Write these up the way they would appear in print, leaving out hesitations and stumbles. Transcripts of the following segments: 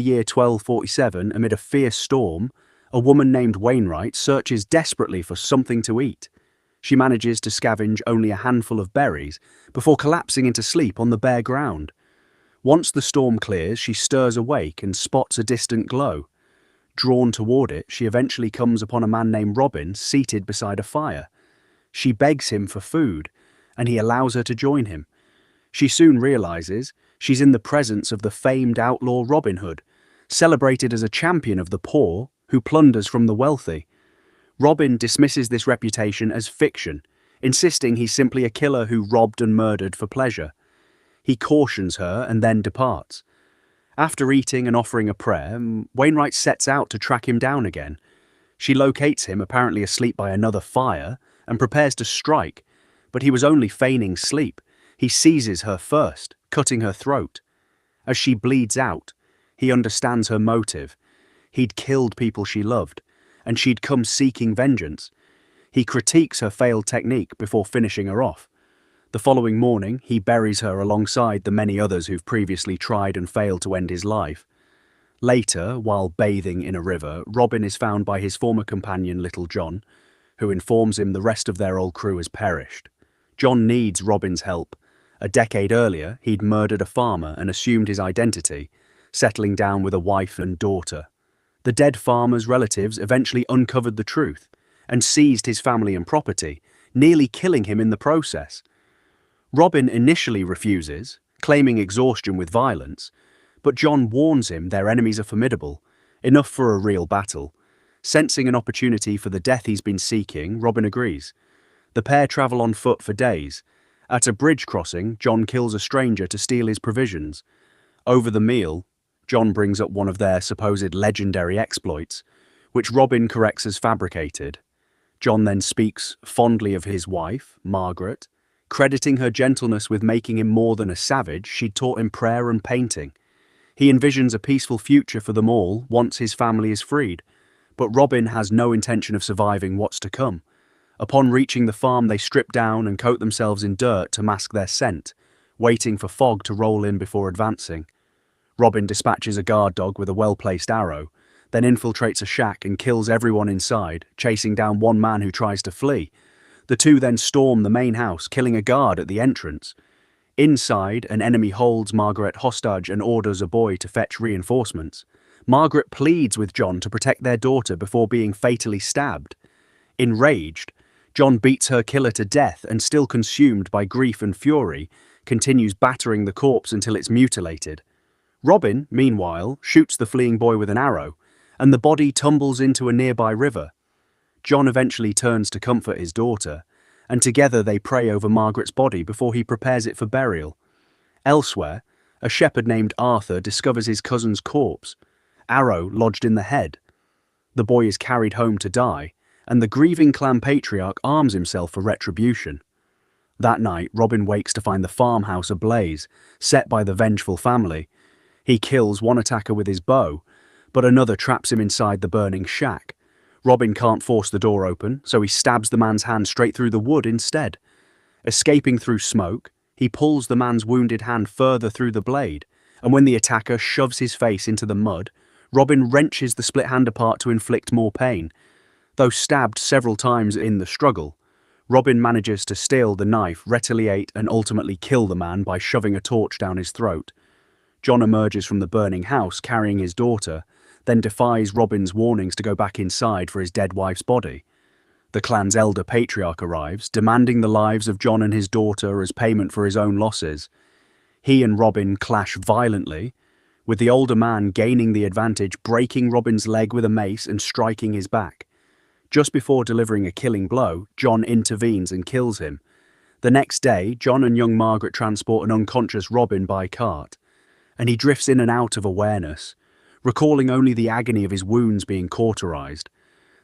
the year 1247, amid a fierce storm, a woman named Wainwright searches desperately for something to eat. She manages to scavenge only a handful of berries before collapsing into sleep on the bare ground. Once the storm clears, she stirs awake and spots a distant glow. Drawn toward it, she eventually comes upon a man named Robin seated beside a fire. She begs him for food, and he allows her to join him. She soon realizes she's in the presence of the famed outlaw Robin Hood, celebrated as a champion of the poor who plunders from the wealthy. Robin dismisses this reputation as fiction, insisting he's simply a killer who robbed and murdered for pleasure. He cautions her and then departs. After eating and offering a prayer, Wainwright sets out to track him down again. She locates him, apparently asleep by another fire, and prepares to strike, but he was only feigning sleep. He seizes her first, cutting her throat. As she bleeds out, he understands her motive. He'd killed people she loved, and she'd come seeking vengeance. He critiques her failed technique before finishing her off. The following morning, he buries her alongside the many others who've previously tried and failed to end his life. Later, while bathing in a river, Robin is found by his former companion Little John, who informs him the rest of their old crew has perished. John needs Robin's help. A decade earlier, he'd murdered a farmer and assumed his identity, settling down with a wife and daughter. The dead farmer's relatives eventually uncovered the truth and seized his family and property, nearly killing him in the process. Robin initially refuses, claiming exhaustion with violence, but John warns him their enemies are formidable, enough for a real battle. Sensing an opportunity for the death he's been seeking, Robin agrees. The pair travel on foot for days. At a bridge crossing, John kills a stranger to steal his provisions. Over the meal, John brings up one of their supposed legendary exploits, which Robin corrects as fabricated. John then speaks fondly of his wife, Margaret, crediting her gentleness with making him more than a savage. She'd taught him prayer and painting. He envisions a peaceful future for them all once his family is freed, but Robin has no intention of surviving what's to come. Upon reaching the farm, they strip down and coat themselves in dirt to mask their scent, waiting for fog to roll in before advancing. Robin dispatches a guard dog with a well-placed arrow, then infiltrates a shack and kills everyone inside, chasing down one man who tries to flee. The two then storm the main house, killing a guard at the entrance. Inside, an enemy holds Margaret hostage and orders a boy to fetch reinforcements. Margaret pleads with John to protect their daughter before being fatally stabbed. Enraged, John beats her killer to death and, still consumed by grief and fury, continues battering the corpse until it's mutilated. Robin, meanwhile, shoots the fleeing boy with an arrow, and the body tumbles into a nearby river. John eventually turns to comfort his daughter, and together they pray over Margaret's body before he prepares it for burial. Elsewhere, a shepherd named Arthur discovers his cousin's corpse, arrow lodged in the head. The boy is carried home to die, and the grieving clan patriarch arms himself for retribution. That night, Robin wakes to find the farmhouse ablaze, set by the vengeful family. He kills one attacker with his bow, but another traps him inside the burning shack. Robin can't force the door open, so he stabs the man's hand straight through the wood instead. Escaping through smoke, he pulls the man's wounded hand further through the blade, and when the attacker shoves his face into the mud, Robin wrenches the split hand apart to inflict more pain. Though stabbed several times in the struggle, Robin manages to steal the knife, retaliate, and ultimately kill the man by shoving a torch down his throat. John emerges from the burning house carrying his daughter, then defies Robin's warnings to go back inside for his dead wife's body. The clan's elder patriarch arrives, demanding the lives of John and his daughter as payment for his own losses. He and Robin clash violently, with the older man gaining the advantage, breaking Robin's leg with a mace and striking his back. Just before delivering a killing blow, John intervenes and kills him. The next day, John and young Margaret transport an unconscious Robin by cart, and he drifts in and out of awareness, recalling only the agony of his wounds being cauterized.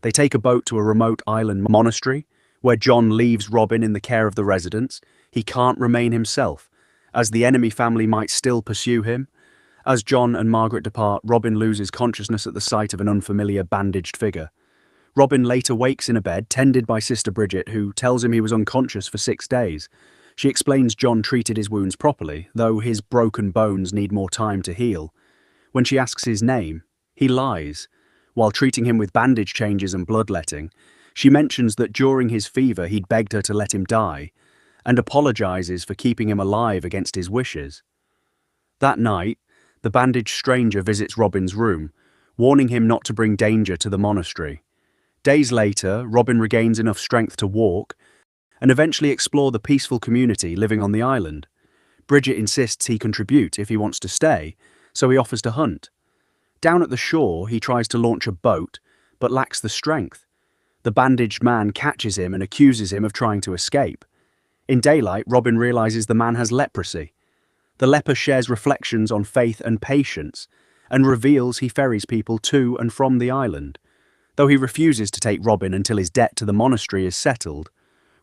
They take a boat to a remote island monastery, where John leaves Robin in the care of the residents. He can't remain himself, as the enemy family might still pursue him. As John and Margaret depart, Robin loses consciousness at the sight of an unfamiliar bandaged figure. Robin later wakes in a bed tended by Sister Brigid, who tells him he was unconscious for 6 days. She explains John treated his wounds properly, though his broken bones need more time to heal. When she asks his name, he lies. While treating him with bandage changes and bloodletting, she mentions that during his fever he'd begged her to let him die, and apologizes for keeping him alive against his wishes. That night, the bandaged stranger visits Robin's room, warning him not to bring danger to the monastery. Days later, Robin regains enough strength to walk and eventually explore the peaceful community living on the island. Brigid insists he contribute if he wants to stay, so he offers to hunt. Down at the shore, he tries to launch a boat, but lacks the strength. The bandaged man catches him and accuses him of trying to escape. In daylight, Robin realizes the man has leprosy. The leper shares reflections on faith and patience, and reveals he ferries people to and from the island. Though he refuses to take Robin until his debt to the monastery is settled,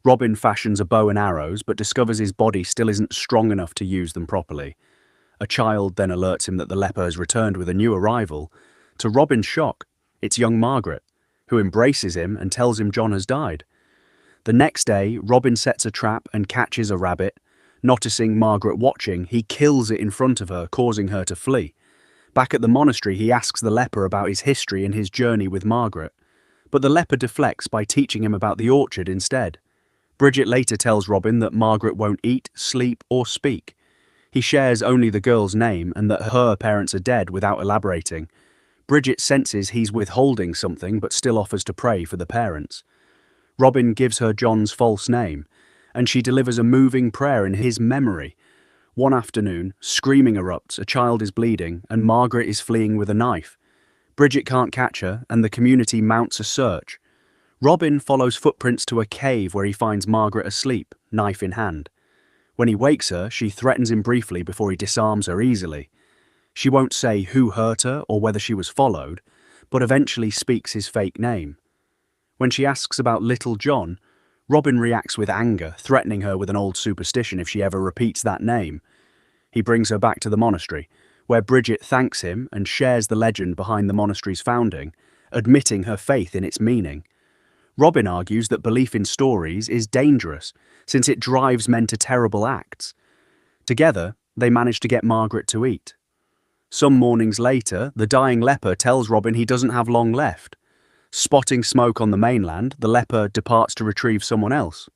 Robin fashions a bow and arrows but discovers his body still isn't strong enough to use them properly. A child then alerts him that the leper has returned with a new arrival. To Robin's shock, it's young Margaret, who embraces him and tells him John has died. The next day, Robin sets a trap and catches a rabbit. Noticing Margaret watching, he kills it in front of her, causing her to flee. Back at the monastery, he asks the leper about his history and his journey with Margaret, but the leper deflects by teaching him about the orchard instead. Brigid later tells Robin that Margaret won't eat, sleep, or speak. He shares only the girl's name and that her parents are dead without elaborating. Brigid senses he's withholding something but still offers to pray for the parents. Robin gives her John's false name, and she delivers a moving prayer in his memory. One afternoon, screaming erupts, a child is bleeding, and Margaret is fleeing with a knife. Brigid can't catch her, and the community mounts a search. Robin follows footprints to a cave where he finds Margaret asleep, knife in hand. When he wakes her, she threatens him briefly before he disarms her easily. She won't say who hurt her or whether she was followed, but eventually speaks his fake name. When she asks about little John, Robin reacts with anger, threatening her with an old superstition if she ever repeats that name. He brings her back to the monastery, where Brigid thanks him and shares the legend behind the monastery's founding, admitting her faith in its meaning. Robin argues that belief in stories is dangerous, since it drives men to terrible acts. Together, they manage to get Margaret to eat. Some mornings later, the dying leper tells Robin he doesn't have long left. Spotting smoke on the mainland, the leper departs to retrieve someone else.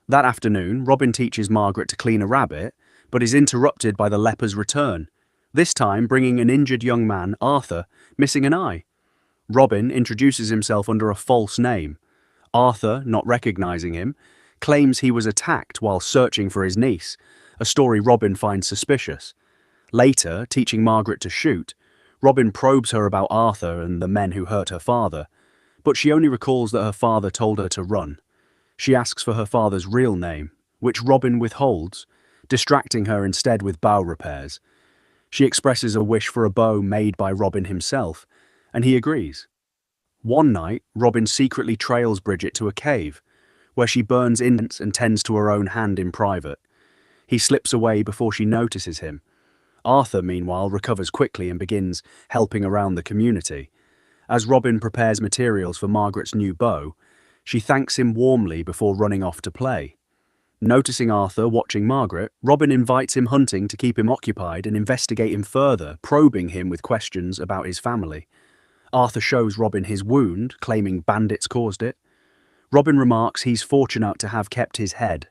That afternoon, Robin teaches Margaret to clean a rabbit, but is interrupted by the leper's return, this time bringing an injured young man, Arthur, missing an eye. Robin introduces himself under a false name. Arthur, not recognizing him, claims he was attacked while searching for his niece, a story Robin finds suspicious. Later, teaching Margaret to shoot, Robin probes her about Arthur and the men who hurt her father, but she only recalls that her father told her to run. She asks for her father's real name, which Robin withholds, distracting her instead with bow repairs. She expresses a wish for a bow made by Robin himself, and he agrees. One night, Robin secretly trails Brigid to a cave, where she burns incense and tends to her own hand in private. He slips away before she notices him. Arthur, meanwhile, recovers quickly and begins helping around the community. As Robin prepares materials for Margaret's new bow, she thanks him warmly before running off to play. Noticing Arthur watching Margaret, Robin invites him hunting to keep him occupied and investigate him further, probing him with questions about his family. Arthur shows Robin his wound, claiming bandits caused it. Robin remarks he's fortunate to have kept his head.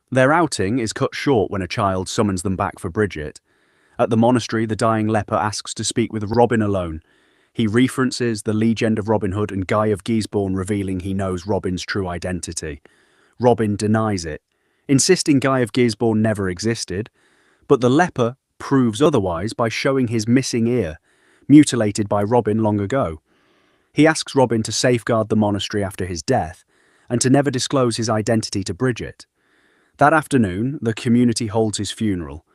Their outing is cut short when a child summons them back for Brigid. At the monastery, the dying leper asks to speak with Robin alone. He references the legend of Robin Hood and Guy of Gisborne, revealing he knows Robin's true identity. Robin denies it, insisting Guy of Gisborne never existed, but the leper proves otherwise by showing his missing ear, mutilated by Robin long ago. He asks Robin to safeguard the monastery after his death, and to never disclose his identity to Brigid. That afternoon, the community holds his funeral.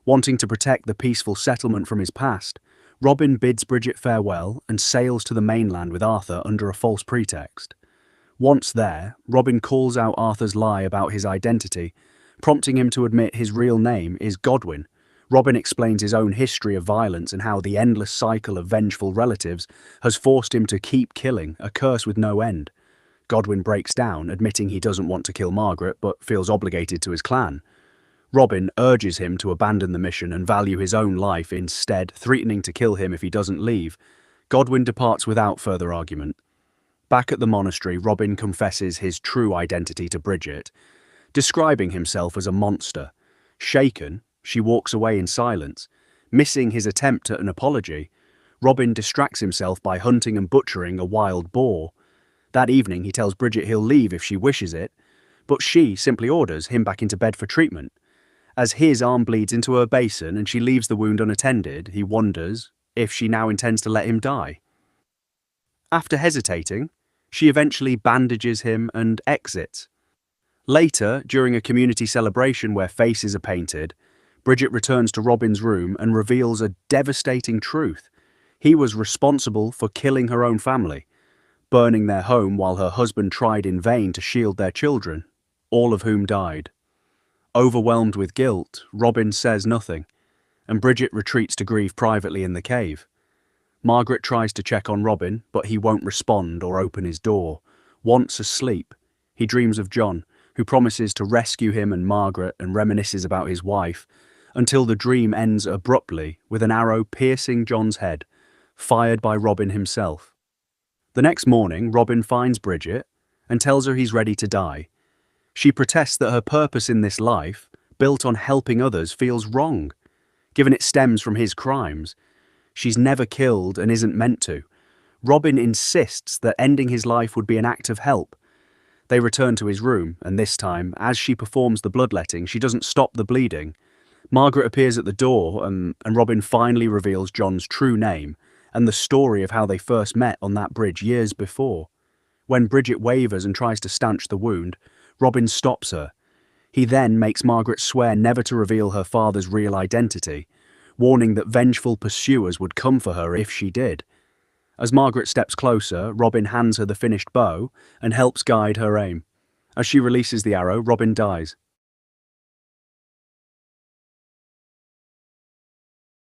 Wanting to protect the peaceful settlement from his past, Robin bids Brigid farewell and sails to the mainland with Arthur under a false pretext. Once there, Robin calls out Arthur's lie about his identity, prompting him to admit his real name is Godwin. Robin explains his own history of violence and how the endless cycle of vengeful relatives has forced him to keep killing, a curse with no end. Godwin breaks down, admitting he doesn't want to kill Margaret but feels obligated to his clan. Robin urges him to abandon the mission and value his own life instead, threatening to kill him if he doesn't leave. Godwin departs without further argument. Back at the monastery, Robin confesses his true identity to Brigid, describing himself as a monster. Shaken, she walks away in silence. Missing his attempt at an apology, Robin distracts himself by hunting and butchering a wild boar. That evening, he tells Brigid he'll leave if she wishes it, but she simply orders him back into bed for treatment. As his arm bleeds into her basin and she leaves the wound unattended, he wonders if she now intends to let him die. After hesitating, she eventually bandages him and exits. Later, during a community celebration where faces are painted, Brigid returns to Robin's room and reveals a devastating truth. He was responsible for killing her own family, burning their home while her husband tried in vain to shield their children, all of whom died. Overwhelmed with guilt, Robin says nothing, and Brigid retreats to grieve privately in the cave. Margaret tries to check on Robin, but he won't respond or open his door. Once asleep, he dreams of John, who promises to rescue him and Margaret and reminisces about his wife, until the dream ends abruptly with an arrow piercing John's head, fired by Robin himself. The next morning, Robin finds Brigid and tells her he's ready to die. She protests that her purpose in this life, built on helping others, feels wrong, given it stems from his crimes. She's never killed and isn't meant to. Robin insists that ending his life would be an act of help. They return to his room, and this time, as she performs the bloodletting, she doesn't stop the bleeding. Margaret appears at the door, and Robin finally reveals John's true name and the story of how they first met on that bridge years before. When Brigid wavers and tries to stanch the wound, Robin stops her. He then makes Margaret swear never to reveal her father's real identity, warning that vengeful pursuers would come for her if she did. As Margaret steps closer, Robin hands her the finished bow and helps guide her aim. As she releases the arrow, Robin dies.